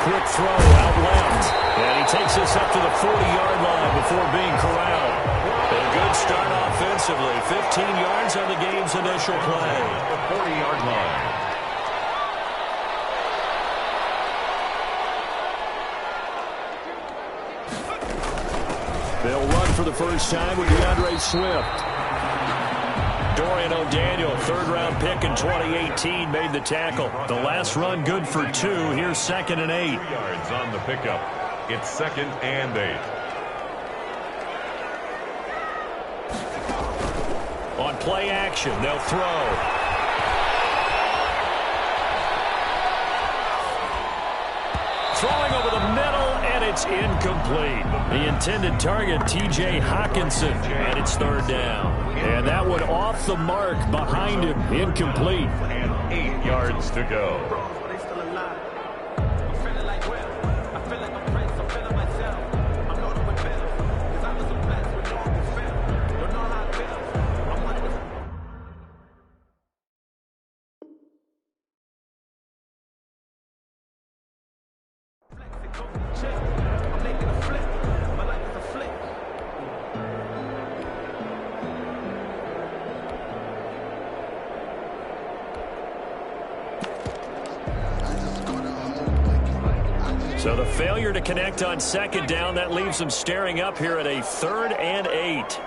quick throw out left. And he takes us up to the 40-yard line before being corralled. A good start offensively. 15 yards on the game's initial play. The 40-yard line. They'll run for the first time with DeAndre Swift. Dorian O'Daniel, third-round pick in 2018, made the tackle. The last run good for 2. Here's 2nd and 8. 3 yards on the pickup. It's 2nd and 8. On play action, they'll throw. Throwing over the middle, and it's incomplete. The intended target, T.J. Hawkinson, and it's 3rd down. And that one off the mark behind him, incomplete. And 8 yards to go. So the failure to connect on 2nd down, that leaves them staring up here at a 3rd and 8.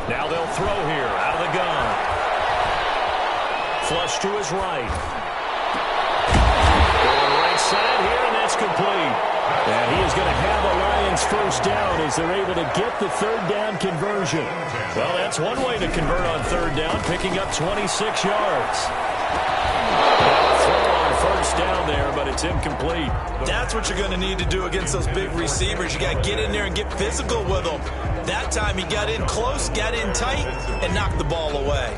Now they'll throw here out of the gun. Flush to his right. Going right side here, and that's complete. And he is going to have a Lions first down as they're able to get the 3rd down conversion. Well, that's one way to convert on 3rd down, picking up 26 yards. Throw on first down there, but it's incomplete. That's what you're going to need to do against those big receivers. You got to get in there and get physical with them. That time he got in close, got in tight, and knocked the ball away.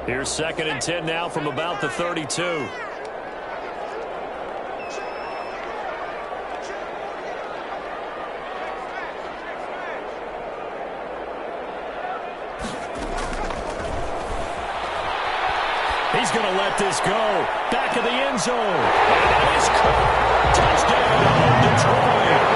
Here's 2nd and 10 now from about the 32. He's going to let this go. Back of the end zone. And that is caught. Touchdown, Detroit.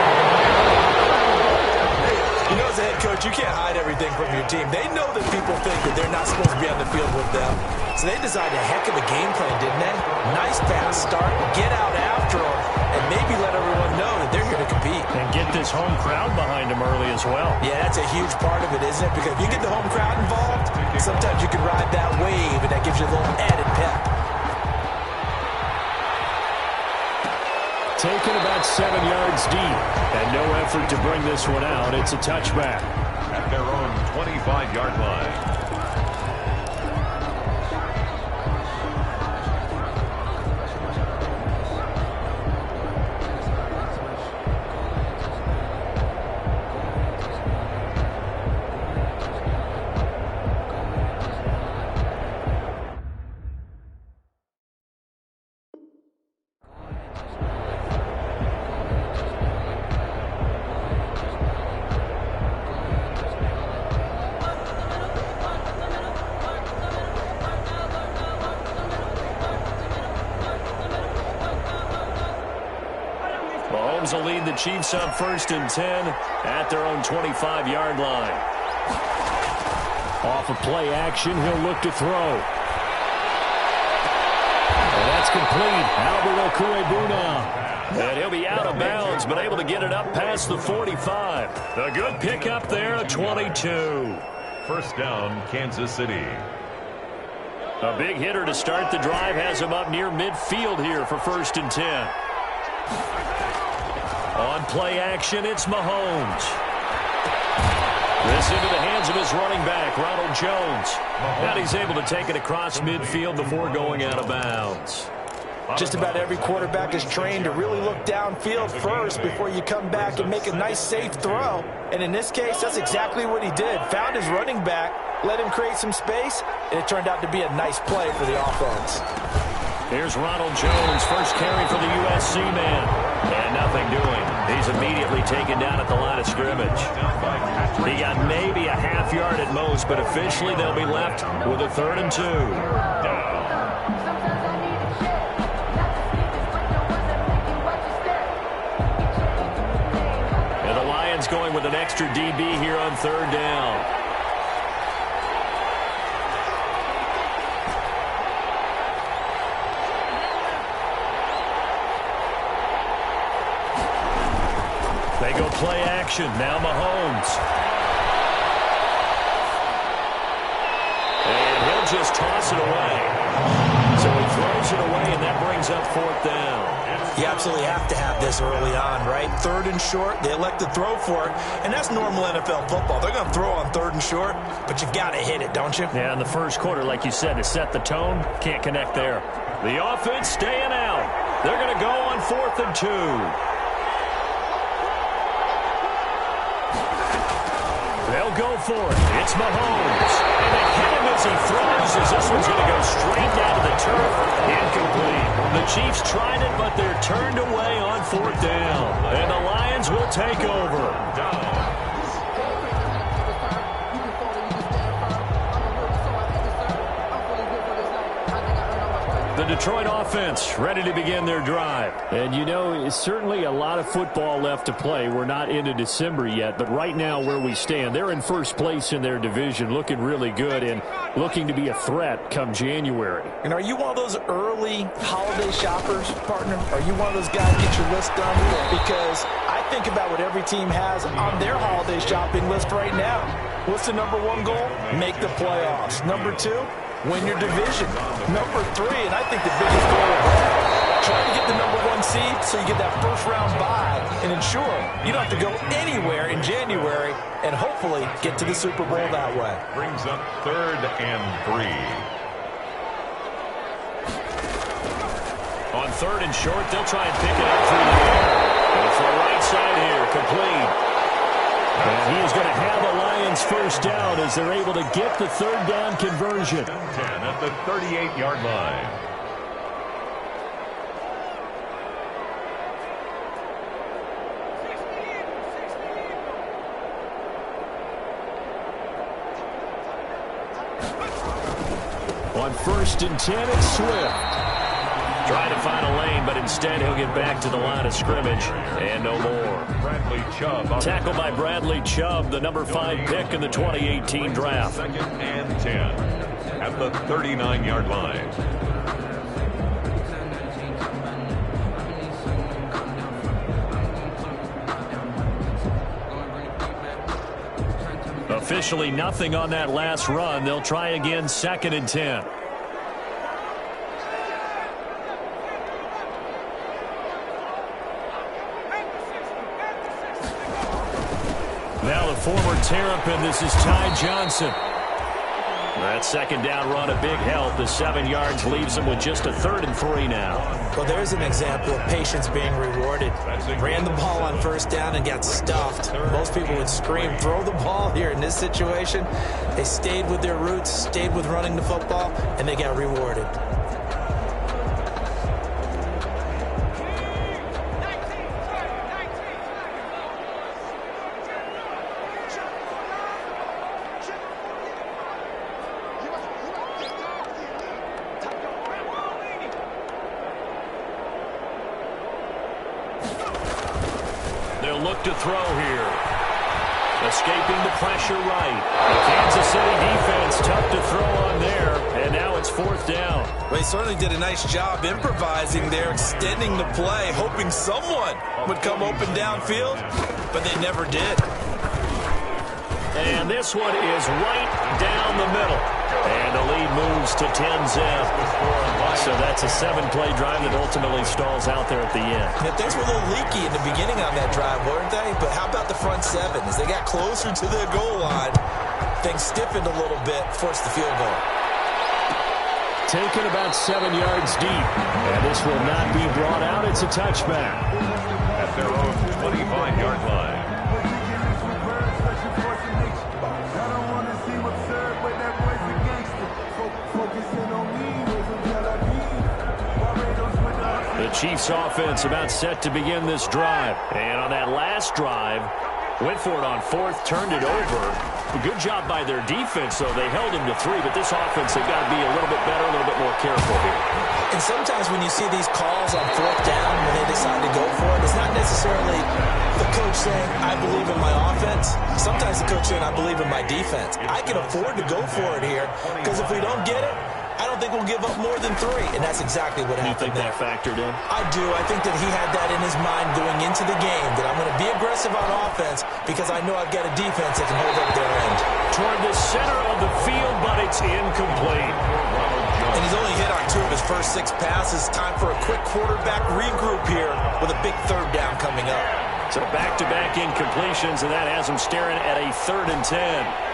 You know, as a head coach, you can't hide everything from your team. They know that people think that they're not supposed to be on the field with them. So they designed a heck of a game plan, didn't they? Nice pass start, get out after them, and maybe let everyone know that they're here to compete. And get this home crowd behind them early as well. Yeah, that's a huge part of it, isn't it? Because if you get the home crowd involved, sometimes you can ride that wave, and that gives you a little added pep. Taken about 7 yards deep, and no effort to bring this one out. It's a touchback. At their own 25-yard line. Mahomes will lead the Chiefs up 1st and 10 at their own 25-yard line. Off of play action, he'll look to throw. And that's complete. Albert Okwuegbunam. And he'll be out of bounds, but able to get it up past the 45. A good pickup there, a 22. First down, Kansas City. A big hitter to start the drive has him up near midfield here for 1st and 10. On play action, it's Mahomes. This into the hands of his running back, Ronald Jones. And he's able to take it across midfield before going out of bounds. Just about every quarterback is trained to really look downfield first before you come back and make a nice, safe throw. And in this case, that's exactly what he did. Found his running back, let him create some space, and it turned out to be a nice play for the offense. Here's Ronald Jones, first carry for the USC man. And nothing doing. He's immediately taken down at the line of scrimmage. He got maybe a half yard at most, but officially they'll be left with a 3rd and 2. And the Lions going with an extra DB here on 3rd down. They go play action. Now Mahomes. And he'll just toss it away. So he throws it away, and that brings up 4th down. You absolutely have to have this early on, right? 3rd and short. They elect to throw for it, and that's normal NFL football. They're going to throw on 3rd and short, but you've got to hit it, don't you? Yeah, in the first quarter, like you said, to set the tone, can't connect there. The offense staying out. They're going to go on 4th and 2. They'll go for it. It's Mahomes. And they hit him as he throws, as this one's going to go straight down to the turf. Incomplete. The Chiefs tried it, but they're turned away on 4th down. And the Lions will take over. The Detroit offense ready to begin their drive. And, you know, it's certainly a lot of football left to play. We're not into December yet, but right now where we stand, they're in first place in their division, looking really good and looking to be a threat come January. And are you one of those early holiday shoppers, partner? Are you one of those guys get your list done? Because I think about what every team has on their holiday shopping list right now. What's the number 1 goal? Make the playoffs. Number 2? Win your division. Number 3, and I think the biggest goal of all, try to get the number 1 seed so you get that first-round bye and ensure you don't have to go anywhere in January and hopefully get to the Super Bowl that way. Brings up 3rd and 3. On 3rd and short, they'll try and pick it up through the air. And for the right side here, complete. And he is going to have a Lions first down as they're able to get the 3rd down conversion. 10 at the 38-yard line. On 1st and 10, it's Swift. Trying to find a lane, but instead he'll get back to the line of scrimmage. And no more. Bradley Chubb. Tackled by Bradley Chubb, the number 5 pick in the 2018 draft. 2nd and 10 at the 39-yard line. Officially nothing on that last run. They'll try again 2nd and 10. Now the former Terrapin, this is Ty Johnson. That 2nd down run, a big help. The 7 yards leaves him with just a 3rd and 3 now. Well, there's an example of patience being rewarded. Ran the ball on 1st down and got stuffed. Most people would scream, throw the ball here. In this situation, they stayed with their roots, stayed with running the football, and they got rewarded. They'll look to throw here. Escaping the pressure right. The Kansas City defense tough to throw on there. And now it's 4th down. Well, he certainly did a nice job improvising there, extending the play, hoping someone would come open downfield, but they never did. And this one is right down the middle. And the lead moves to 10-zip. So that's a 7-play drive that ultimately stalls out there at the end. Yeah, things were a little leaky in the beginning on that drive, weren't they? But how about the front 7? As they got closer to the goal line, things stiffened a little bit, forced the field goal. Taken about 7 yards deep. And this will not be brought out. It's a touchback. At their own 25-yard line. Chiefs offense about set to begin this drive. And on that last drive, went for it on fourth, turned it over. A good job by their defense, though. They held him to 3, but this offense, they've got to be a little bit better, a little bit more careful here. And sometimes when you see these calls on fourth down, when they decide to go for it, it's not necessarily the coach saying, I believe in my offense. Sometimes the coach saying, I believe in my defense. I can afford to go for it here, because if we don't get it, I don't think we'll give up more than 3, and that's exactly what happened. You think that factored in? I do. I think that he had that in his mind going into the game, that I'm going to be aggressive on offense because I know I've got a defense that can hold up their end. Toward the center of the field, but it's incomplete. And he's only hit on 2 of his first 6 passes. Time for a quick quarterback regroup here with a big third down coming up. So back-to-back incompletions, and that has him staring at a 3rd and 10.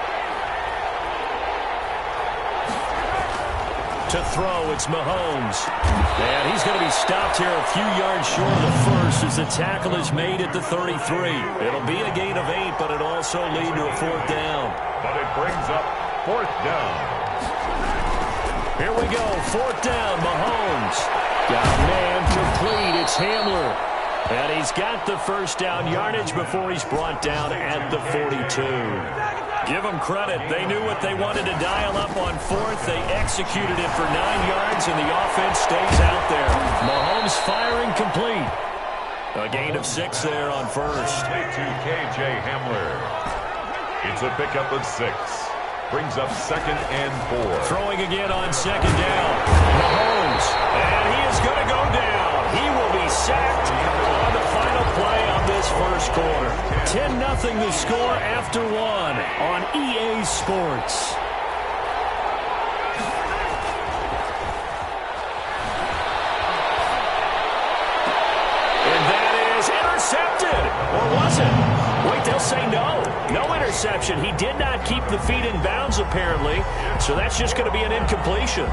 To throw, it's Mahomes. And he's going to be stopped here a few yards short of the first as the tackle is made at the 33. It'll be a gain of 8, but it'll also lead to a 4th down. But it brings up 4th down. Here we go, 4th down, Mahomes. Got a man complete, it's Hamler. And he's got the first down yardage before he's brought down at the 42. Give them credit. They knew what they wanted to dial up on 4th. They executed it for 9 yards, and the offense stays out there. Mahomes firing complete. A gain of 6 there on first. To K.J. Hamler. It's a pickup of 6. Brings up 2nd and 4. Throwing again on 2nd down. Mahomes. And he is going to go down. He will be sacked on the final play of this first quarter. 10-0 the score after 1 on EA Sports. And that is intercepted. Or was it? Wait, they'll say no. No interception. He did not keep the feet in bounds, apparently. So that's just going to be an incompletion.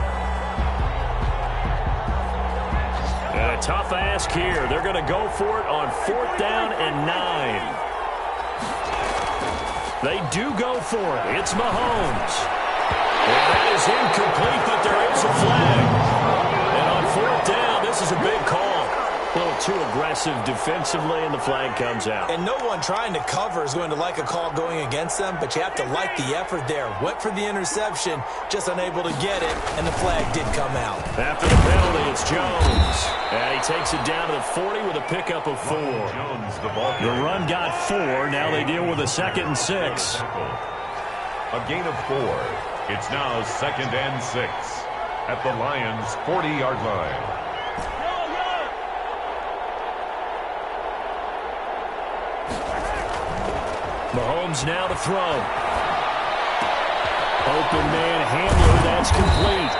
And a tough ask here. They're going to go for it on 4th down and 9. They do go for it. It's Mahomes. And that is incomplete, but there is a flag. And on 4th down, this is a big call. A little too aggressive defensively, and the flag comes out. And no one trying to cover is going to like a call going against them, but you have to like the effort there. Went for the interception, just unable to get it, and the flag did come out. After the penalty, it's Jones. And he takes it down to the 40 with a pickup of 4. The run got 4. Now they deal with a 2nd and 6. A gain of 4. It's now 2nd and 6 at the Lions' 40-yard line. Mahomes now to throw. Open man Hamler, that's complete.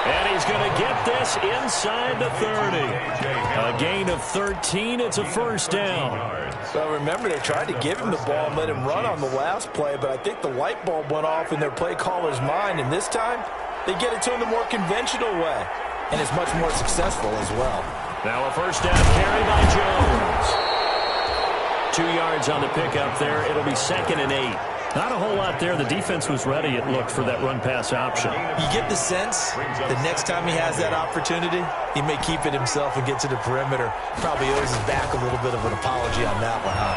And he's going to get this inside the 30. A gain of 13, it's a 1st down. Well, remember, they tried to give him the ball and let him run on the last play, but I think the light bulb went off in their play caller's mind, and this time they get it to him the more conventional way, and it's much more successful as well. Now a 1st down carry by Jones. 2 yards on the pickup there. It'll be 2nd and 8. Not a whole lot there. The defense was ready, it looked, for that run-pass option. You get the sense the next time he has that opportunity, he may keep it himself and get to the perimeter. Probably owes his back a little bit of an apology on that one, huh?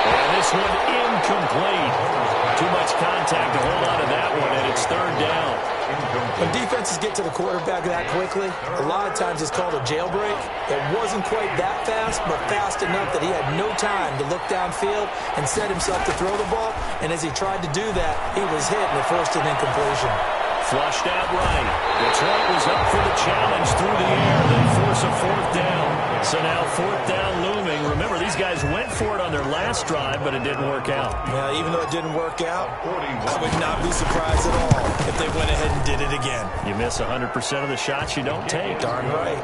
And this one incomplete. Too much contact to hold on to that one, and it's 3rd down. When defenses get to the quarterback that quickly, a lot of times it's called a jailbreak. It wasn't quite that fast, but fast enough that he had no time to look downfield and set himself to throw the ball. And as he tried to do that, he was hit and it forced an incompletion. Flushed out right. Detroit was up for the challenge through the air. They force a 4th down. So now 4th down looming. Remember, these guys went for it on their last drive, but it didn't work out. Yeah, even though it didn't work out, I would not be surprised at all if they went ahead and did it again. You miss 100% of the shots you don't take. Darn right.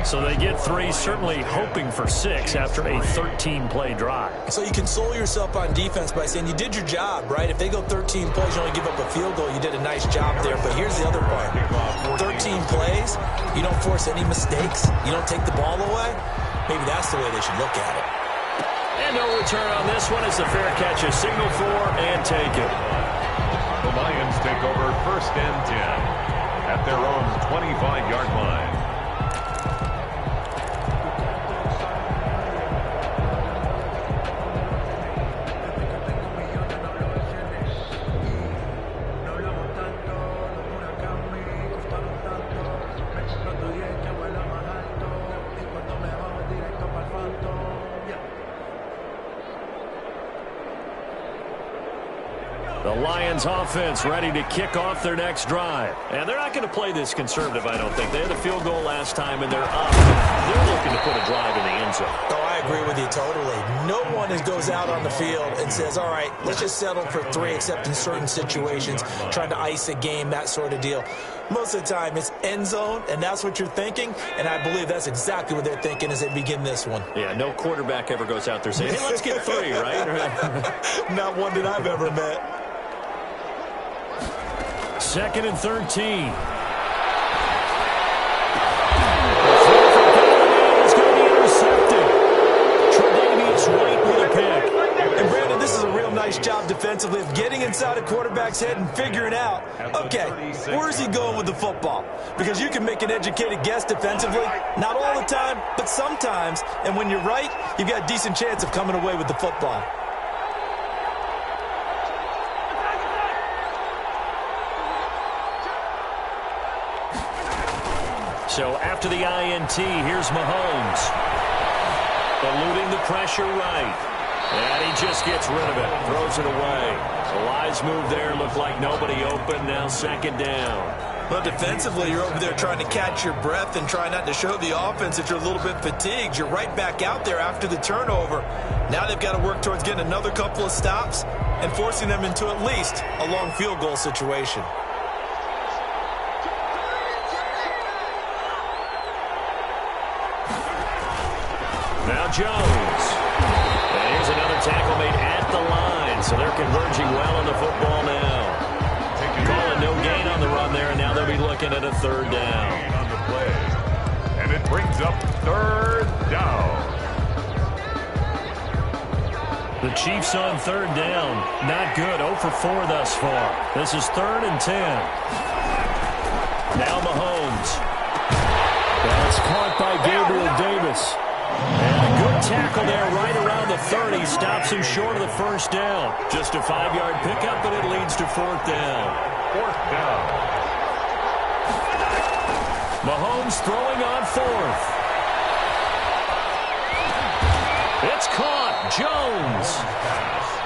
So they get 3, certainly hoping for 6 after a 13-play drive. So you console yourself on defense by saying you did your job, right? If they go 13 plays, you only give up a field goal, you did a nice job there. But here's the other part. 13 plays, you don't force any mistakes, you don't take the ball away. Maybe that's the way they should look at it. And no return on this one as the fair catch is signaled for and taken. The Lions take over 1st and 10 at their own 25-yard line. The Lions offense ready to kick off their next drive. And they're not going to play this conservative, I don't think. They had a field goal last time, and they're up. They're looking to put a drive in the end zone. Oh, I agree with you totally. No one goes out on the field and says, all right, let's just settle for 3, except in certain situations, trying to ice a game, that sort of deal. Most of the time, it's end zone, and that's what you're thinking, and I believe that's exactly what they're thinking as they begin this one. Yeah, no quarterback ever goes out there saying, hey, let's get 3, right? Not one that I've ever met. 2nd and 13. And Brandon, this is a real nice job defensively of getting inside a quarterback's head and figuring out, okay, where's he going with the football? Because you can make an educated guess defensively, not all the time, but sometimes. And when you're right, you've got a decent chance of coming away with the football. So after the INT, here's Mahomes. Eluding the pressure right. And he just gets rid of it. Throws it away. The wise move there. Looked like nobody open. Now 2nd down. Well, defensively, you're over there trying to catch your breath and try not to show the offense that you're a little bit fatigued. You're right back out there after the turnover. Now they've got to work towards getting another couple of stops and forcing them into at least a long field goal situation. Now Jones. And here's another tackle made at the line. So they're converging well on the football now. Calling no gain on the run there, and now they'll be looking at a 3rd down. On the play. And it brings up 3rd down. The Chiefs on 3rd down. Not good. 0 for 4 thus far. This is 3rd and 10. Now Mahomes. That's caught by Gabriel Davis. And a good tackle there right around the 30. Stops him short of the 1st down. Just a 5-yard pickup, but it leads to 4th down. 4th down. Mahomes throwing on 4th. It's caught. Jones.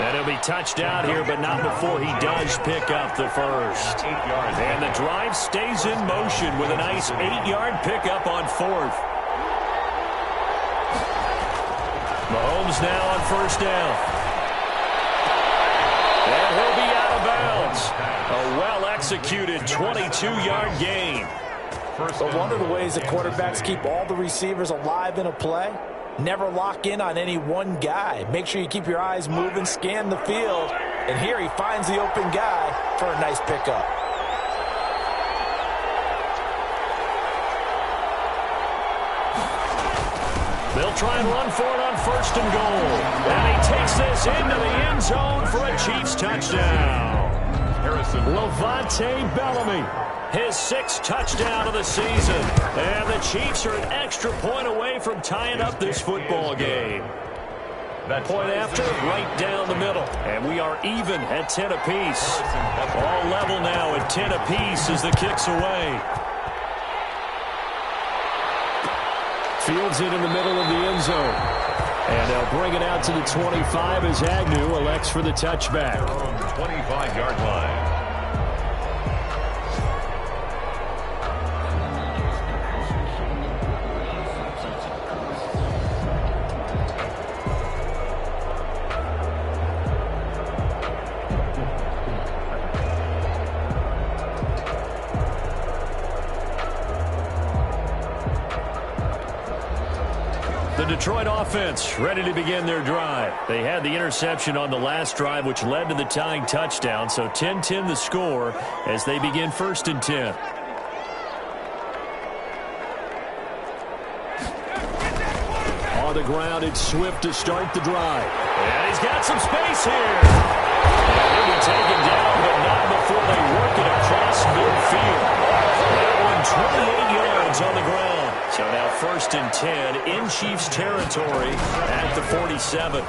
And he'll be touched out here, but not before he does pick up the 1st. And the drive stays in motion with a nice 8-yard pickup on 4th. Mahomes now on 1st down. And he'll be out of bounds. A well-executed 22-yard gain. But one of the ways that quarterbacks keep all the receivers alive in a play, never lock in on any one guy. Make sure you keep your eyes moving, scan the field. And here he finds the open guy for a nice pickup. They'll try and run for it on 1st and goal. And he takes this into the end zone for a Chiefs touchdown. Levante Bellamy, his 6th touchdown of the season. And the Chiefs are an extra point away from tying up this football game. That point after, right down the middle. And we are even at 10 apiece. All level now at 10 apiece as the kick's away. Fields it in the middle of the end zone. And they'll bring it out to the 25 as Agnew elects for the touchback. 25-yard line. Detroit offense ready to begin their drive. They had the interception on the last drive, which led to the tying touchdown. So 10-10 the score as they begin 1st and 10. On the ground, it's Swift to start the drive. And he's got some space here. And he'll be taken down, but not before they work it across midfield. That one 28 yards on the ground. So now 1st and 10 in Chiefs territory at the 47. Now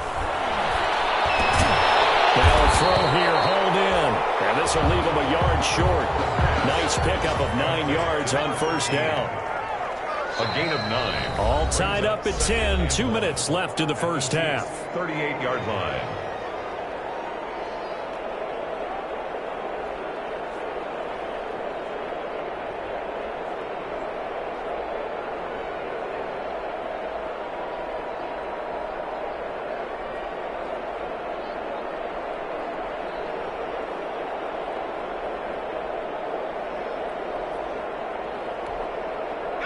a throw here, hauled in. And this will leave him a yard short. Nice pickup of 9 yards on 1st down. A gain of 9. All tied up at 10. 2 minutes left in the 1st half. 38-yard line.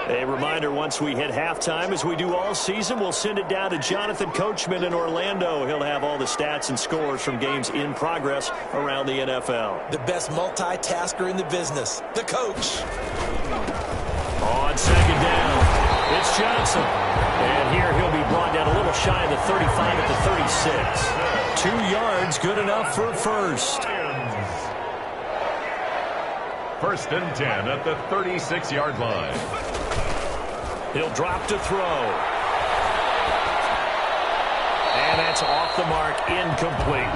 A reminder, once we hit halftime, as we do all season, we'll send it down to Jonathan Coachman in Orlando. He'll have all the stats and scores from games in progress around the NFL. The best multitasker in the business, the coach. On second down, it's Johnson. And here he'll be brought down a little shy of the 35 at the 36. 2 yards, good enough for a first. First and 10 at the 36-yard line. He'll drop to throw. And that's off the mark, incomplete.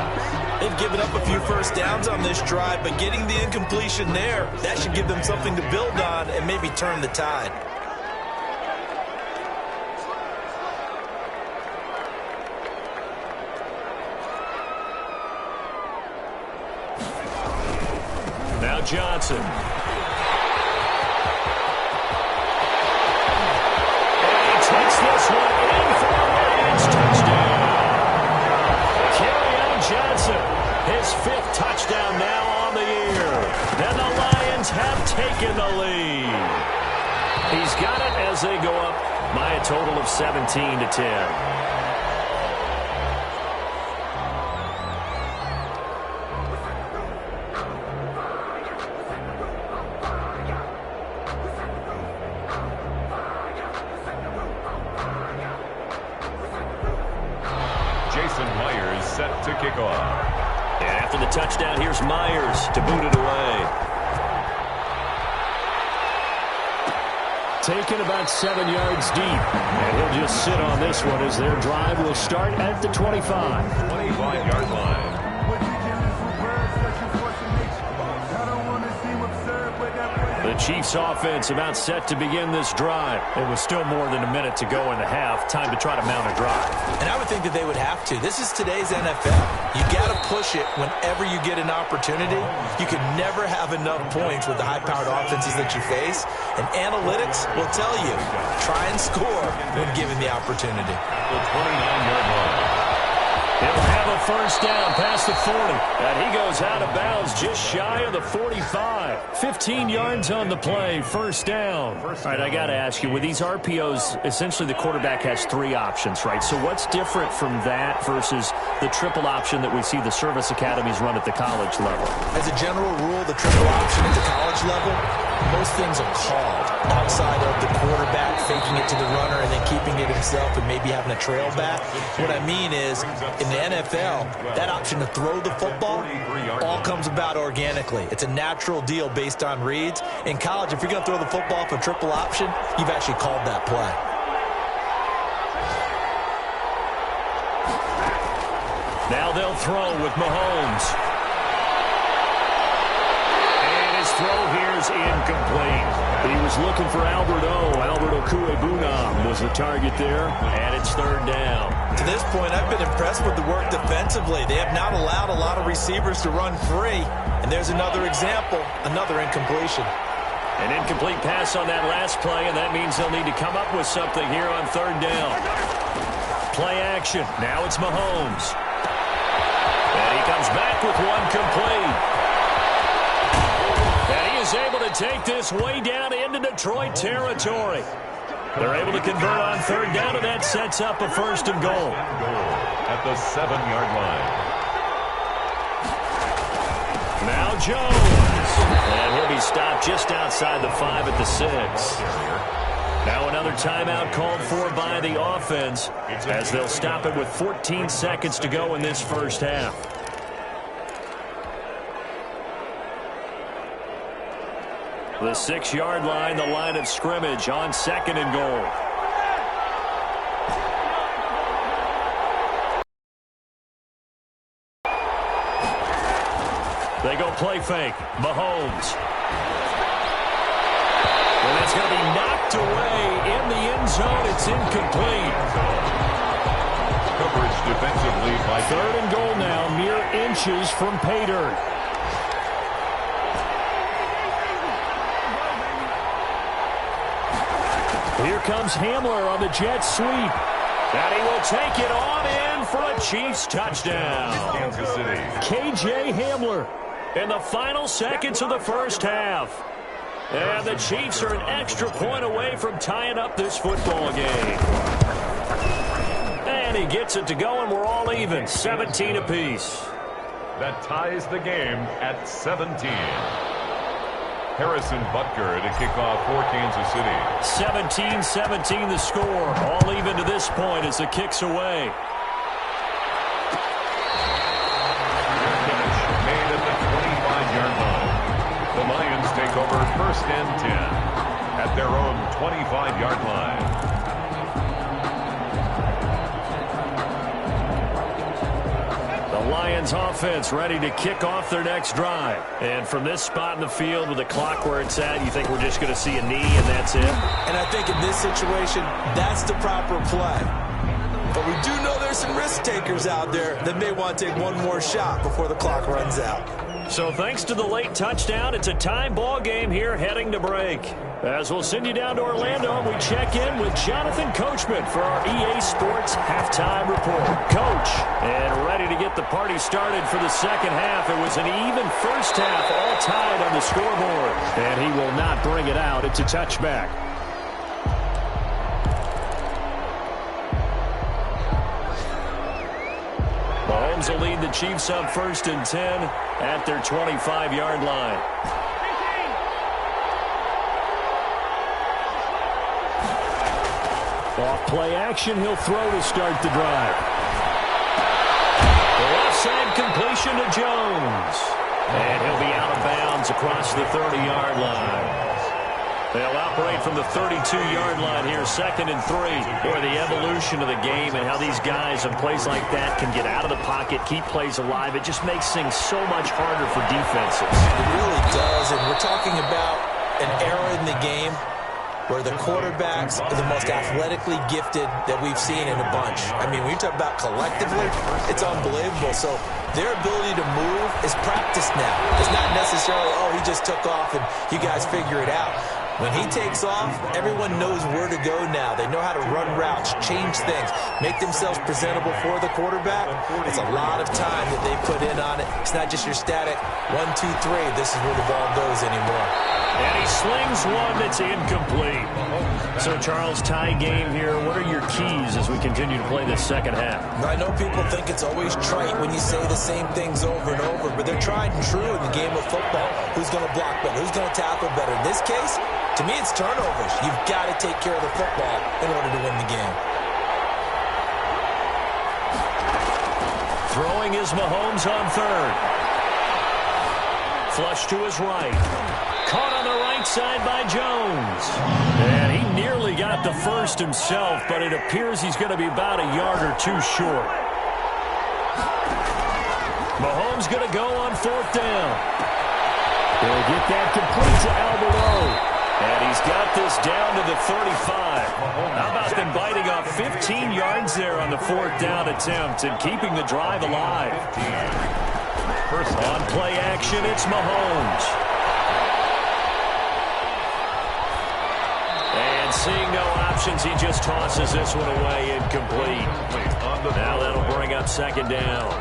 They've given up a few first downs on this drive, but getting the incompletion there, that should give them something to build on and maybe turn the tide. Now Johnson. Takes this one in for the Lions touchdown. Kerryon Johnson, his 5th touchdown now on the year. And the Lions have taken the lead. He's got it as they go up by a total of 17-10. To kick off. And after the touchdown, here's Myers to boot it away. Taken about 7 yards deep. And he'll just sit on this one as their drive will start at the 25. 25-yard line. The Chiefs offense about set to begin this drive. It was still more than a minute to go in the half. Time to try to mount a drive. And I would think that they would have to. This is today's NFL. You got to push it whenever you get an opportunity. You can never have enough points with the high-powered offenses that you face. And analytics will tell you, try and score when given the opportunity. The 29-yard line. He'll have a first down past the 40. And he goes out of bounds just shy of the 45. 15 yards on the play, first down. All right, I got to ask you, with these RPOs, essentially the quarterback has 3 options, right? So what's different from that versus the triple option that we see the service academies run at the college level? As a general rule, the triple option at the college level, most things are called outside of the quarterback faking it to the runner and then keeping it himself and maybe having a trail back. What I mean is, in the NFL, that option to throw the football all comes about organically. It's a natural deal based on reads. In college, if you're going to throw the football for triple option, you've actually called that play. Now they'll throw with Mahomes. Throw here is incomplete. He was looking for Albert Okuebunam was the target there, and it's third down. To this point, I've been impressed with the work defensively. They have not allowed a lot of receivers to run free. And there's another example, another incompletion. An incomplete pass on that last play, and that means they'll need to come up with something here on third down. Play action. Now it's Mahomes. And he comes back with one complete. And he is able to take this way down into Detroit territory. They're able to convert on third down, and that sets up a first and goal. At the 7-yard line. Now Jones. And he'll be stopped just outside the 5 at the 6. Now another timeout called for by the offense as they'll stop it with 14 seconds to go in this first half. The 6-yard line, the line of scrimmage on second and goal. They go play fake. Mahomes. And that's going to be knocked away in the end zone. It's incomplete. Coverage defensively by third and goal now, mere inches from pay dirt. Here comes Hamler on the jet sweep. And he will take it on in for a Chiefs touchdown. Kansas City. KJ Hamler in the final seconds of the first half. And the Chiefs are an extra point away from tying up this football game. And he gets it to go, and we're all even, 17 apiece. That ties the game at 17. Harrison Butker to kick off for Kansas City. 17-17 the score. All even to this point as the kick's away. Made at the 25-yard line. The Lions take over first and 10 at their own 25-yard line. Lions offense ready to kick off their next drive. And from this spot in the field with the clock where it's at, you think we're just going to see a knee and that's it? And I think in this situation, that's the proper play. But we do know there's some risk takers out there that may want to take one more shot before the clock runs out. So thanks to the late touchdown, it's a time ball game here heading to break. As we'll send you down to Orlando, we check in with Jonathan Coachman for our EA Sports Halftime Report. Coach, and ready to get the party started for the second half. It was an even first half, all tied on the scoreboard. And he will not bring it out. It's a touchback. Mahomes will lead the Chiefs up first and 10 at their 25-yard line. Off play action, he'll throw to start the drive. The left side completion to Jones. And he'll be out of bounds across the 30-yard line. They'll operate from the 32-yard line here, second and 3. Boy, the evolution of the game and how these guys in plays like that can get out of the pocket, keep plays alive, it just makes things so much harder for defenses. It really does, and we're talking about an era in the game where the quarterbacks are the most athletically gifted that we've seen in a bunch. I mean, when you talk about collectively, it's unbelievable. So their ability to move is practiced now. It's not necessarily, oh, he just took off and you guys figure it out. When he takes off, everyone knows where to go now. They know how to run routes, change things, make themselves presentable for the quarterback. It's a lot of time that they put in on it. It's not just your static 1, 2, 3. This is where the ball goes anymore. And he slings one that's incomplete. So, Charles, tie game here. What are your keys as we continue to play this second half? I know people think it's always trite when you say the same things over and over, but they're tried and true in the game of football. Who's going to block better? Who's going to tackle better? In this case, to me, it's turnovers. You've got to take care of the football in order to win the game. Throwing is Mahomes on third. Flush to his right. Caught on the right side by Jones. And he nearly got the first himself, but it appears he's going to be about a yard or two short. Mahomes going to go on fourth down. He'll get that complete to Alvarado. And he's got this down to the 35. How about them biting off 15 yards there on the fourth down attempt and keeping the drive alive? First on play action, it's Mahomes. And seeing no options, he just tosses this one away incomplete. Now that'll bring up second down.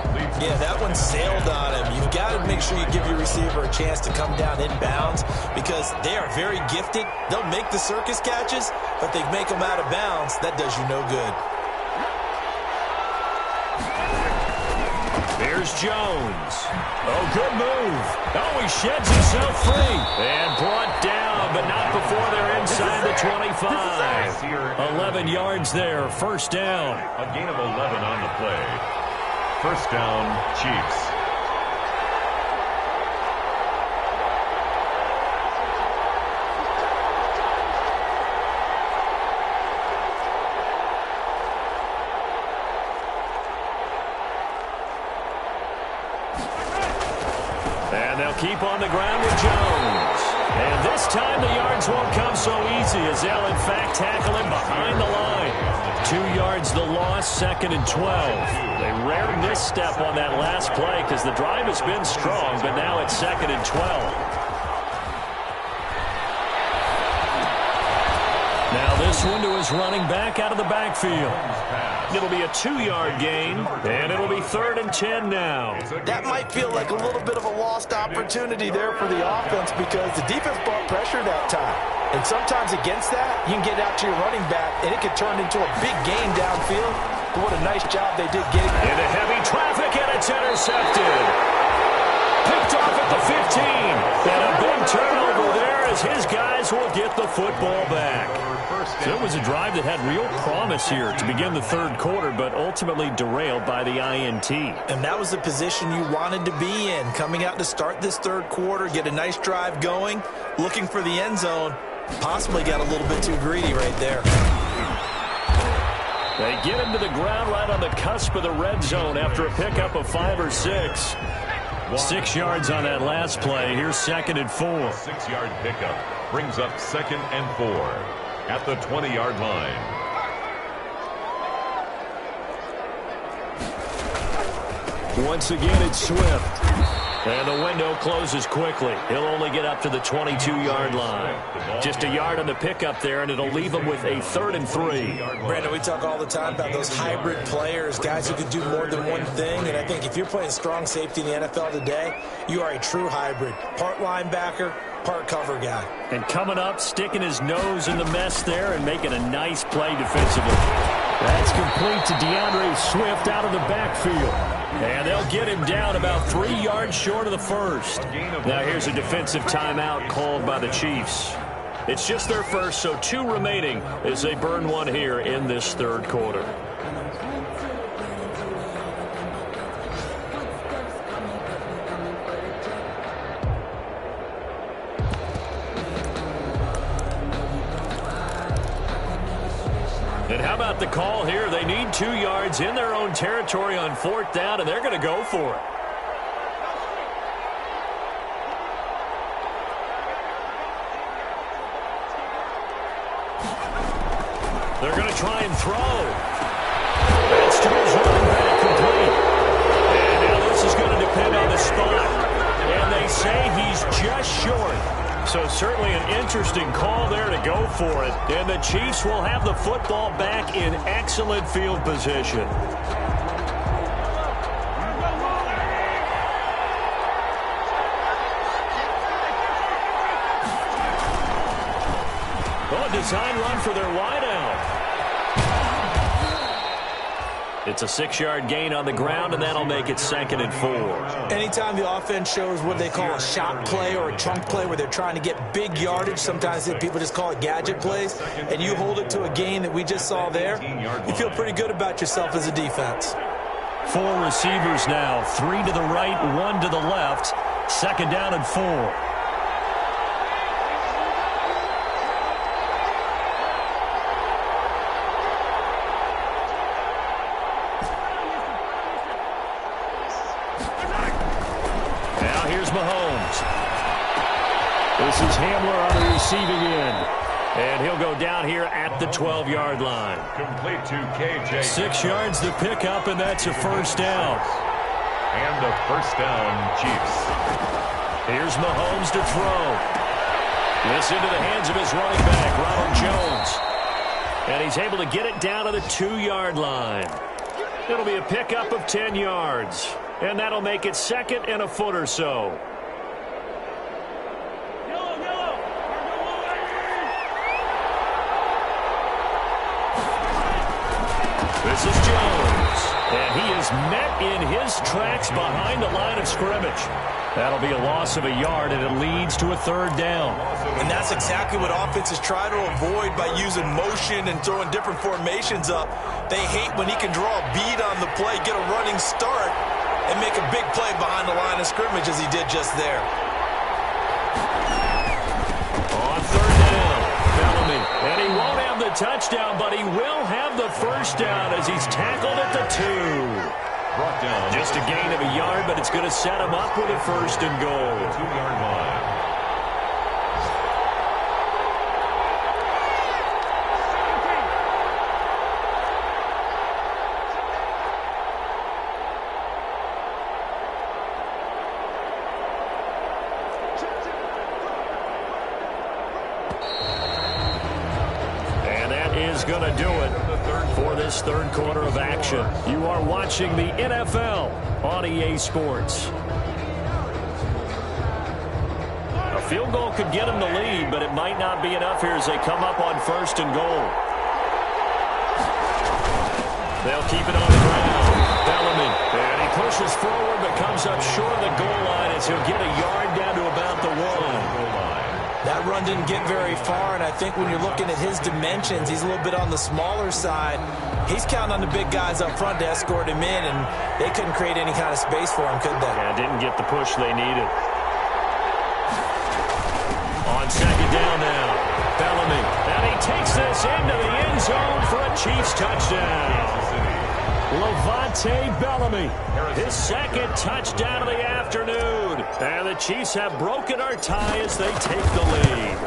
Yeah, that one sailed on him. You've got to make sure you give your receiver a chance to come down inbounds because they are very gifted. They'll make the circus catches, but they make them out of bounds. That does you no good. Here's Jones. Oh, good move. Oh, he sheds himself free. And brought down, but not before they're inside the 25. 11 yards there, first down. A gain of 11 on the play. First down, Chiefs. And they'll keep on the ground with Jones. And this time the yards won't come so easy as they'll, in fact, tackle him behind the line. 2 yards the loss, second and 12. They rarely misstep on that last play because the drive has been strong, but now it's second and 12. Now this one to his running back out of the backfield. It'll be a 2-yard gain, and it'll be 3rd and 10 now. That might feel like a little bit of a lost opportunity there for the offense because the defense brought pressure that time. And sometimes against that, you can get out to your running back, and it could turn into a big game downfield. But what a nice job they did getting into heavy traffic, and it's intercepted. Picked off at the 15. And a big turnover there as his guys will get the football back. So it was a drive that had real promise here to begin the 3rd quarter, but ultimately derailed by the INT. And that was the position you wanted to be in, coming out to start this 3rd quarter, get a nice drive going, looking for the end zone. Possibly got a little bit too greedy right there. They get him to the ground right on the cusp of the red zone after a pickup of 5 or 6. 6 yards on that last play. Here's 2nd and 4. 6-yard pickup brings up 2nd and 4 at the 20-yard line. Once again, it's Swift. And the window closes quickly. He'll only get up to the 22-yard line. Just a yard on the pickup there, and it'll leave him with a 3rd and 3. Brandon, we talk all the time about those hybrid players, guys who can do more than one thing. And I think if you're playing strong safety in the NFL today, you are a true hybrid. Part linebacker, part cover guy. And coming up, sticking his nose in the mess there and making a nice play defensively. That's complete to DeAndre Swift out of the backfield. And they'll get him down about 3 yards short of the 1st. Now here's a defensive timeout called by the Chiefs. It's just their first, so 2 remaining as they burn one here in this 3rd quarter. And how about the call here? They need 2 yards in their own territory on 4th down, and they're going to go for it. They're going to try and throw. That's to his running back, complete. And now this is going to depend on the spot. And they say he's just short. So certainly an interesting call there to go for it. And the Chiefs will have the football back in excellent field position. Oh, design run for their wideout. It's a 6-yard gain on the ground, and that'll make it 2nd and 4. Anytime the offense shows what they call a shot play or a chunk play where they're trying to get big yardage, sometimes people just call it gadget plays, and you hold it to a gain that we just saw there, you feel pretty good about yourself as a defense. 4 receivers now, 3 to the right, 1 to the left. 2nd down and 4. This is Hamler on the receiving end. And he'll go down here at the 12-yard line. Complete to KJ. 6 yards to pick up, and that's a 1st down. And a 1st down, Chiefs. Here's Mahomes to throw. This into the hands of his running back, Ronald Jones. And he's able to get it down to the 2-yard line. It'll be a pickup of 10 yards. And that'll make it 2nd and a foot or so. This is Jones, and he is met in his tracks behind the line of scrimmage. That'll be a loss of a yard, and it leads to a 3rd down. And that's exactly what offenses try to avoid by using motion and throwing different formations up. They hate when he can draw a bead on the play, get a running start, and make a big play behind the line of scrimmage as he did just there. On 3rd down, Bellamy, and he won't have the touchdown, but he will have the 1st down as he's tackled at the 2. Brought down. Just a gain of a yard, but it's going to set him up with a 1st and goal. 2-yard line. Going to do it. for this third quarter of action. You are watching the NFL on EA Sports. A field goal could get them the lead, but it might not be enough here as they come up on 1st and goal. They'll keep it on the ground. Bellamy, and he pushes forward but comes up short of the goal line as he'll get a yard down to about the 1. That run didn't get very far, and I think when you're looking at his dimensions, he's a little bit on the smaller side. He's counting on the big guys up front to escort him in, and they couldn't create any kind of space for him, could they? Yeah, didn't get the push they needed. On 2nd down now, Bellamy, and he takes this into the end zone for a Chiefs touchdown. Levante Bellamy, his 2nd touchdown of the afternoon. And the Chiefs have broken our tie as they take the lead.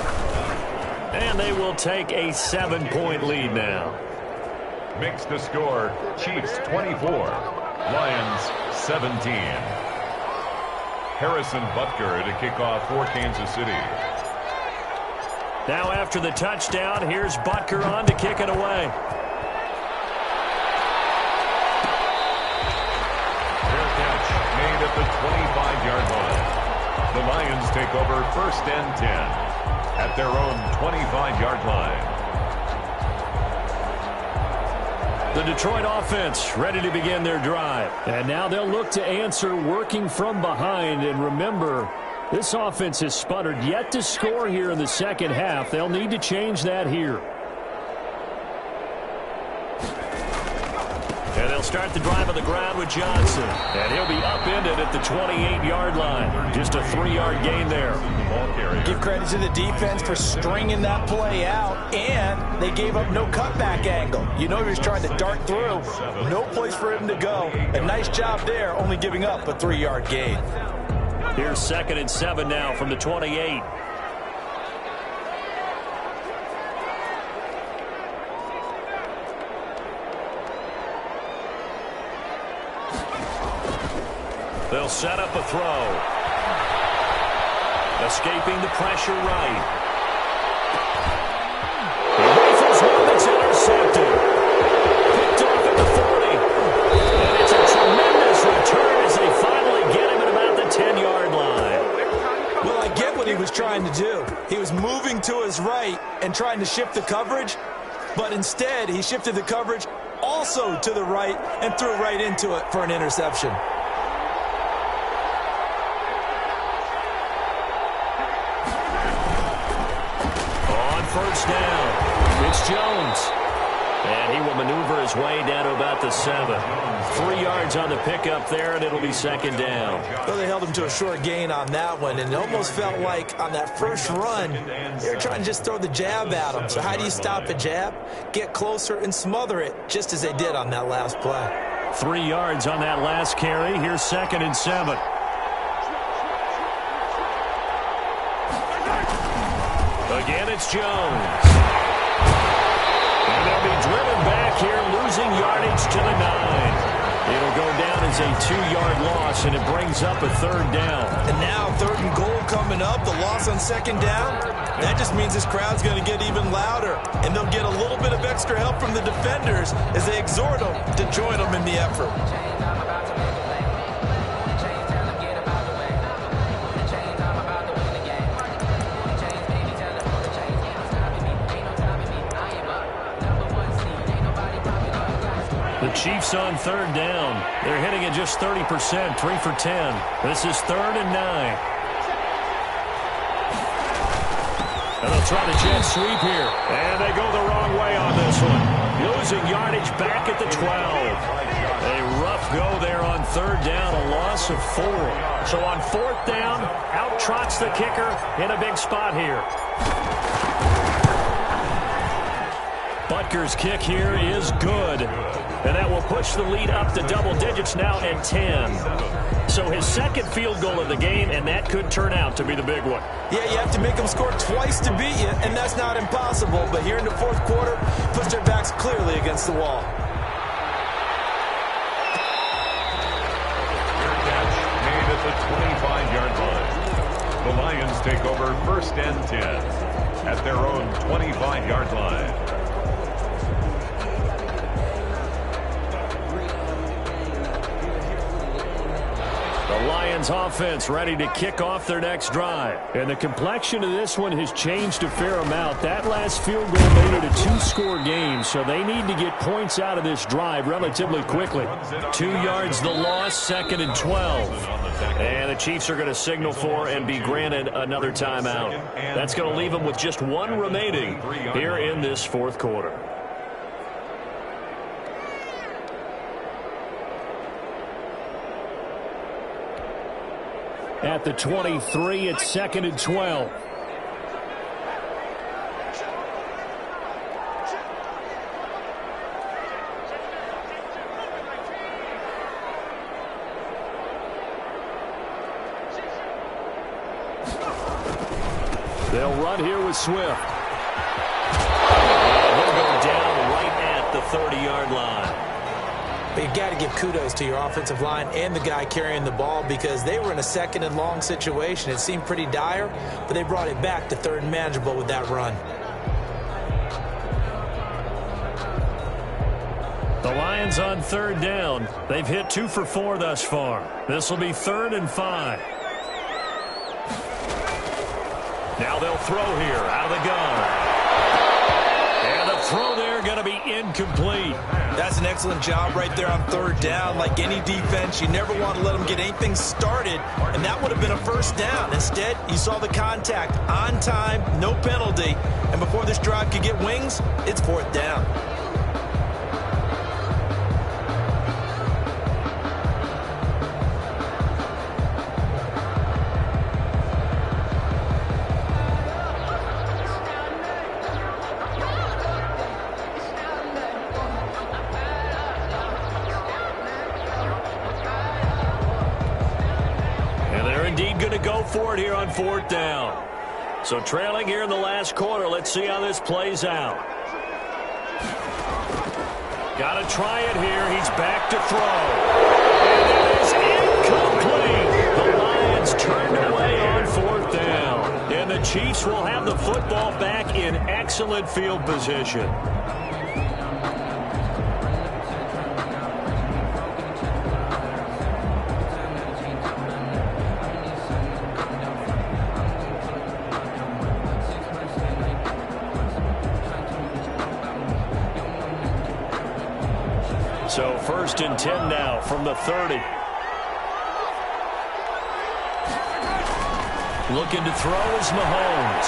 And they will take a 7-point lead now. Makes the score Chiefs 24, Lions 17. Harrison Butker to kick off for Kansas City. Now after the touchdown, here's Butker on to kick it away. Made at the 25-yard line. The Lions take over 1st and 10 at their own 25-yard line. The Detroit offense ready to begin their drive. And now they'll look to answer working from behind. And remember, this offense has sputtered yet to score here in the second half. They'll need to change that here. And they'll start the drive on the ground with Johnson. And he'll be upended at the 28-yard line. Just a 3-yard gain there. Give credit to the defense for stringing that play out, and they gave up no cutback angle. You know he was trying to dart through. No place for him to go. A nice job there, only giving up a 3-yard gain. Here's 2nd and 7 now from the 28. They'll set up a throw. Escaping the pressure right. He rifles one that's intercepted. Picked off at the 40. And it's a tremendous return as they finally get him at about the 10-yard line. Well, I get what he was trying to do. He was moving to his right and trying to shift the coverage, but instead he shifted the coverage also to the right and threw right into it for an interception. First down. It's Jones. And he will maneuver his way down to about the 7. 3 yards on the pickup there, and it'll be 2nd down. Well, they held him to a short gain on that one, and it almost felt like on that first run, they were trying to just throw the jab at him. So how do you stop a jab? Get closer and smother it, just as they did on that last play. 3 yards on that last carry. Here's 2nd and 7. Again, it's Jones. And they'll be driven back here, losing yardage to the 9. It'll go down as a 2-yard loss, and it brings up a 3rd down. And now 3rd and goal coming up, the loss on 2nd down. That just means this crowd's going to get even louder, and they'll get a little bit of extra help from the defenders as they exhort them to join them in the effort. The Chiefs on 3rd down. They're hitting at just 30%, 3 for 10. This is 3rd and 9. And they'll try the jet sweep here. And they go the wrong way on this one. Losing yardage back at the 12. A rough go there on 3rd down, a loss of 4. So on 4th down, out trots the kicker in a big spot here. Butker's kick here is good. And that will push the lead up to double digits now at 10. So his 2nd field goal of the game, and that could turn out to be the big one. Yeah, you have to make them score twice to beat you, and that's not impossible. But here in the 4th quarter, puts their backs clearly against the wall. Catch made at the 25-yard line. The Lions take over 1st and 10 at their own 25-yard line. Lions offense ready to kick off their next drive. And the complexion of this one has changed a fair amount. That last field goal made it a two-score game, so they need to get points out of this drive relatively quickly. 2 yards the loss, 2nd and 12. And the Chiefs are going to signal for and be granted another timeout. That's going to leave them with just 1 remaining here in this 4th quarter. At the 23, it's 2nd and 12. They'll run here with Swift. And he'll go down right at the 30-yard line. But you've got to give kudos to your offensive line and the guy carrying the ball because they were in a 2nd and long situation. It seemed pretty dire, but they brought it back to 3rd and manageable with that run. The Lions on 3rd down. They've hit 2 for 4 thus far. This will be 3rd and 5. Now they'll throw here out of the gun. And the throw there going to be incomplete. That's an excellent job right there on 3rd down. Like any defense, you never want to let them get anything started, and that would have been a 1st down. Instead, you saw the contact on time, no penalty, and before this drive could get wings, it's 4th down. Going to go for it here on 4th down. So trailing here in the last quarter. Let's see how this plays out. Got to try it here. He's back to throw. And it is incomplete. The Lions turned away on 4th down. And the Chiefs will have the football back in excellent field position. So 1st and 10 now from the 30. Looking to throw is Mahomes.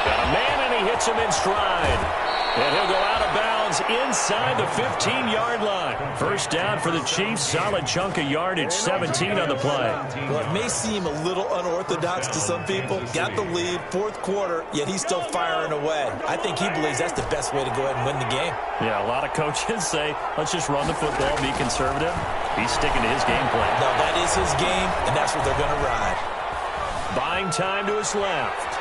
Got a man and he hits him in stride. And he'll go out of bounds inside the 15-yard line. 1st down for the Chiefs. Solid chunk of yardage, 17 on the play. Well, it may seem a little unorthodox to some people. Got the lead, 4th quarter, yet he's still firing away. I think he believes that's the best way to go ahead and win the game. Yeah, a lot of coaches say, let's just run the football, be conservative. He's sticking to his game plan. No, that is his game, and that's what they're going to ride. Buying time to his left.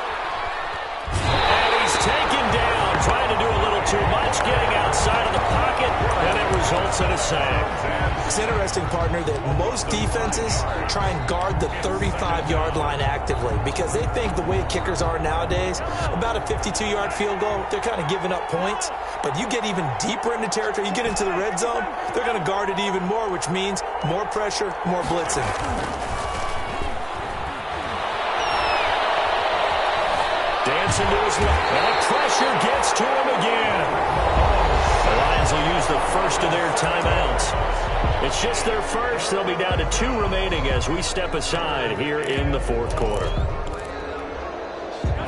And he's taken down, trying to do a little too much, getting outside of the pocket, and it results in a sack. It's interesting, partner, that most defenses try and guard the 35-yard line actively because they think the way kickers are nowadays, about a 52-yard field goal, they're kind of giving up points. But you get even deeper into territory, you get into the red zone, they're going to guard it even more, which means more pressure, more blitzing. Dancing to his left, and the pressure gets to him again. The Lions will use the first of their timeouts. It's just their first. They'll be down to 2 remaining as we step aside here in the 4th quarter.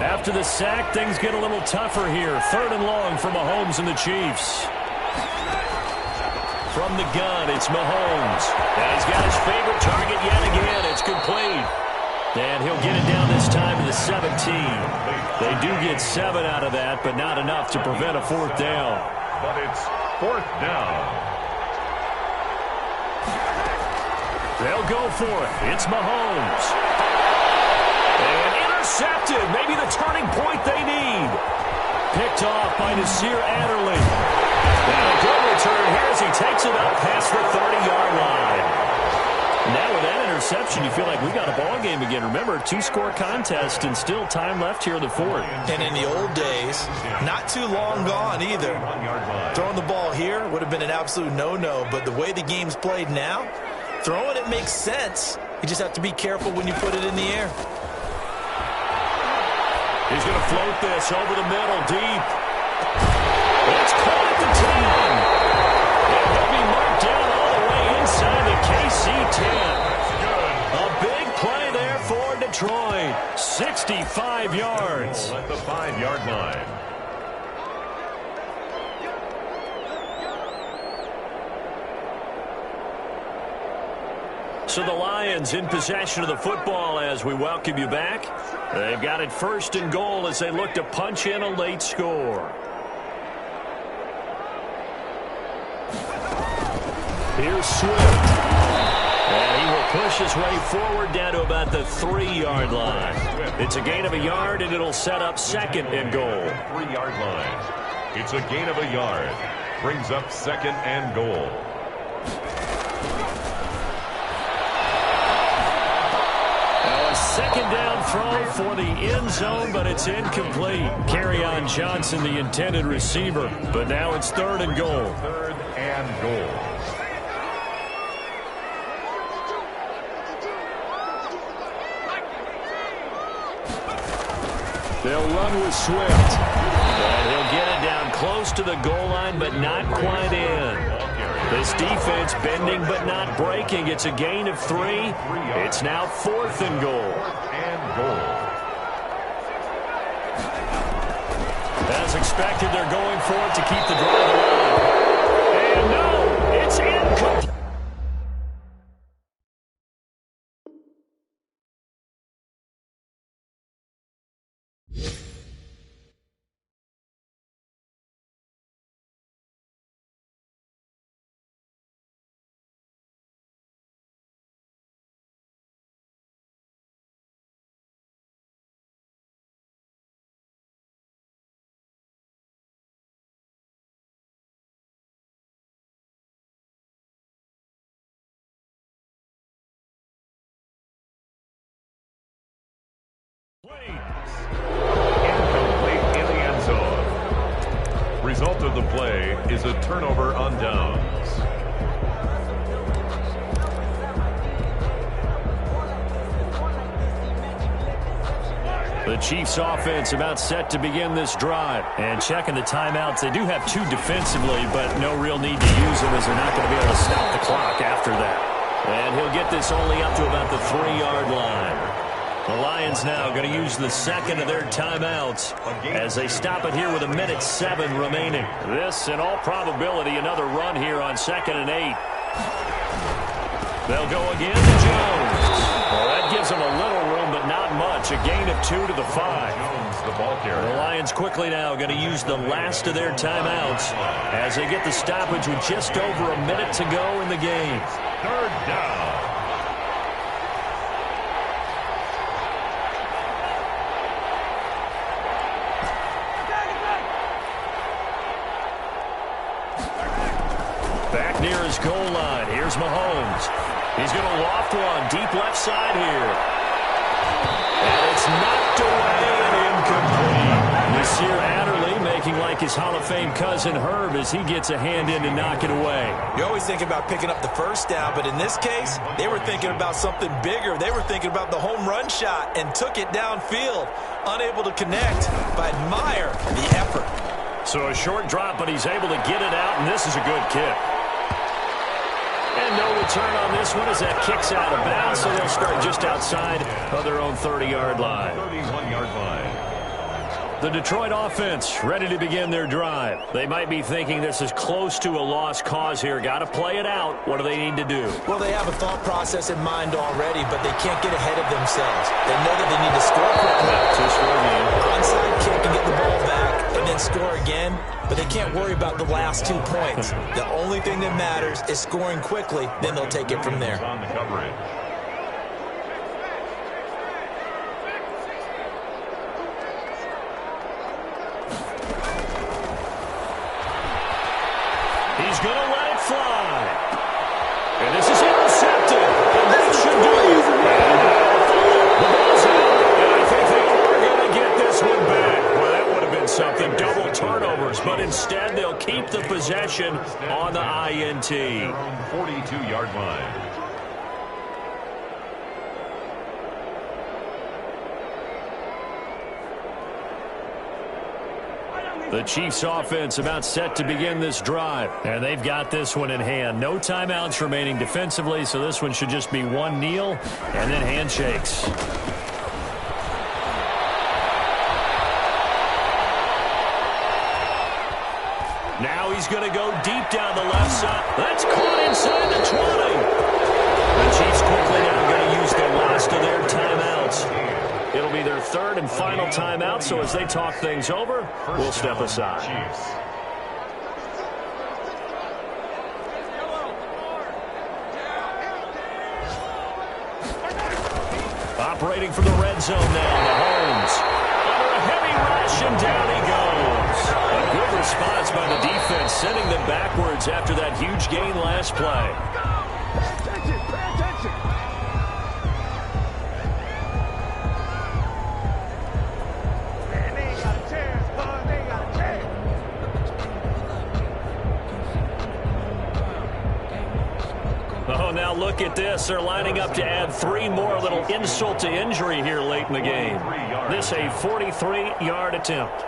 After the sack, things get a little tougher here. 3rd and long for Mahomes and the Chiefs. From the gun, it's Mahomes. And he's got his favorite target yet again. It's complete. And he'll get it down this time to the 17. They do get 7 out of that, but not enough to prevent a 4th down. But it's 4th down. They'll go for it. It's Mahomes. And intercepted. Maybe the turning point they need. Picked off by Nasir Adderley. And a good return here as he takes it up past the 30-yard line. Now with that interception, you feel like we got a ball game again. Remember, 2-score contest and still time left here in the 4th. And in the old days, not too long gone either. Throwing the ball here would have been an absolute no-no, but the way the game's played now, Throwing it makes sense. You just have to be careful when you put it in the air. He's going to float this over the middle, deep. It's caught at the 10. And he'll be marked down all the way inside the KC 10. A big play there for Detroit. 65 yards. At the 5-yard line. So the Lions in possession of the football as we welcome you back. They've got it 1st and goal as they look to punch in a late score. Here's Swift. And he will push his way forward down to about the 3-yard line. It's a gain of a yard, and it'll set up 2nd and goal. 3-yard line. It's a gain of a yard. Brings up 2nd and goal. Second down throw for the end zone, but it's incomplete. Kerryon Johnson, the intended receiver, but now it's 3rd and goal. 3rd and goal. They'll run with Swift. And he'll get it down close to the goal line, but not quite in. This defense bending but not breaking. It's a gain of 3. It's now 4th and goal. 4th and goal. As expected, they're going for it to keep the drive alive. And no, it's incomplete. Incomplete in the end zone. Result of the play is a turnover on downs. The Chiefs offense about set to begin this drive. And checking the timeouts, they do have 2 defensively, but no real need to use them as they're not going to be able to stop the clock after that. And he'll get this only up to about the 3-yard line. The Lions now going to use the 2nd of their timeouts as they stop it here with 1:07 remaining. This, in all probability, another run here on 2nd and 8. They'll go again to Jones. Well, that gives them a little room, but not much. A gain of 2 to the 5. The ball carrier. The Lions quickly now going to use the last of their timeouts as they get the stoppage with just over a minute to go in the game. 3rd down. Back near his goal line. Here's Mahomes. He's going to loft one deep left side here. And it's knocked away and incomplete. Nasir Adderley making like his Hall of Fame cousin Herb as he gets a hand in to knock it away. You always think about picking up the 1st down, but in this case, they were thinking about something bigger. They were thinking about the home run shot and took it downfield. Unable to connect, but admire the effort. So a short drop, but he's able to get it out, and this is a good kick. And no return on this one as that kicks out of bounds, so they'll start just outside of their own 30-yard line. 31-yard line. The Detroit offense ready to begin their drive. They might be thinking this is close to a lost cause here. Got to play it out. What do they need to do? Well, they have a thought process in mind already, but they can't get ahead of themselves. They know that they need to score quickly. To score again. Onside kick and get the ball back, and then score again. But they can't worry about the last 2 points. The only thing that matters is scoring quickly. Then they'll take it from there. On the coverage. He's going to let it fly. And this is intercepted. And that should do it. The ball's out. And I think they are going to get this one back. Well, that would have been something. Double turnovers. But instead, they'll keep the possession on the INT. 42-yard line. The Chiefs offense about set to begin this drive. And they've got this one in hand. No timeouts remaining defensively, so this one should just be one kneel and then handshakes. Now he's going to go deep down the left side. That's caught inside the 20. The Chiefs quickly now going to use the last of their timeouts. It'll be their third and final timeout, so as they talk things over, we'll step aside. Operating from the red zone now, Mahomes. Under a heavy rush, and down he goes. A good response by the defense, sending them backwards after that huge gain last play. Oh, now look at this. They're lining up to add 3 more. A little insult to injury here late in the game. This a 43-yard attempt.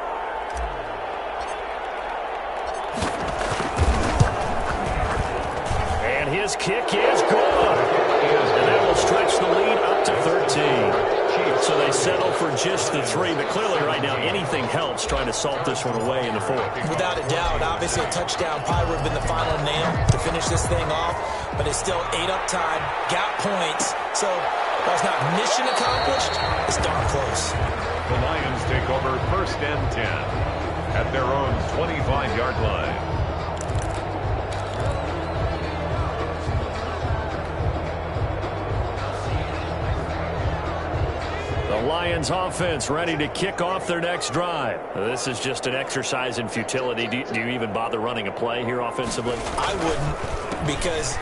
And his kick is good. And that will stretch the lead up to 13. So they settle for just the 3, but clearly right now anything helps trying to salt this one away in the 4th. Without a doubt, obviously a touchdown probably would have been the final nail to finish this thing off, but it's still 8 up time, got points, so while it's not mission accomplished, it's darn close. The Lions take over 1st and 10 at their own 25-yard line. The Lions offense ready to kick off their next drive. This is just an exercise in futility. Do you even bother running a play here offensively? I wouldn't, because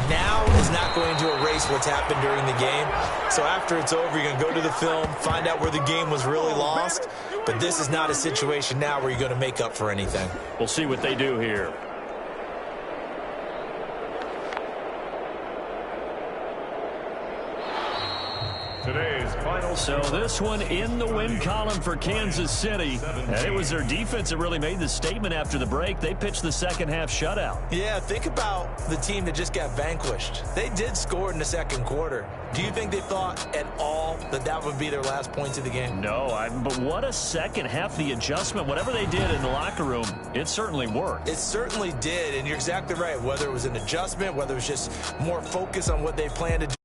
now is not going to erase what's happened during the game. So after it's over, you're going to go to the film, find out where the game was really lost. But this is not a situation now where you're going to make up for anything. We'll see what they do here. Today's final. So this one in the win column for Kansas City. And it was their defense that really made the statement after the break. They pitched the second half shutout. Yeah, think about the team that just got vanquished. They did score in the second quarter. Do you think they thought at all that that would be their last points of the game? No, but what a second half. The adjustment, whatever they did in the locker room, it certainly worked. It certainly did, and you're exactly right. Whether it was an adjustment, whether it was just more focus on what they planned to